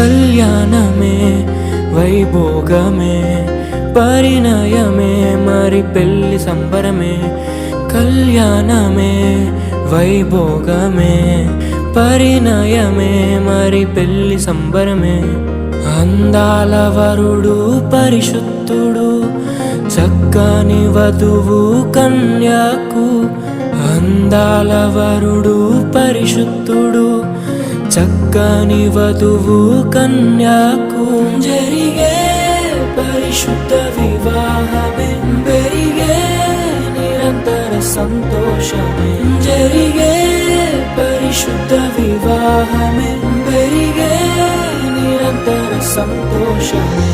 కళ్యాణమే వైభోగమే పరిణయమే మరి పెళ్లి సంబరమే. కళ్యాణమే వైభోగమే పరిణయమే మరి పెళ్లి సంబరమే. అందాల వరుడు పరిశుద్ధుడు చక్కని వధువు కన్యాకు. అందాల వరుడు పరిశుద్ధుడు చక్కని వధువు కన్యాకు. జరిగే పరిశుద్ధ వివాహమే పెరిగే నిరంతర సంతోషమే. జరిగే పరిశుద్ధ వివాహమే పెరిగే నిరంతర సంతోషమే.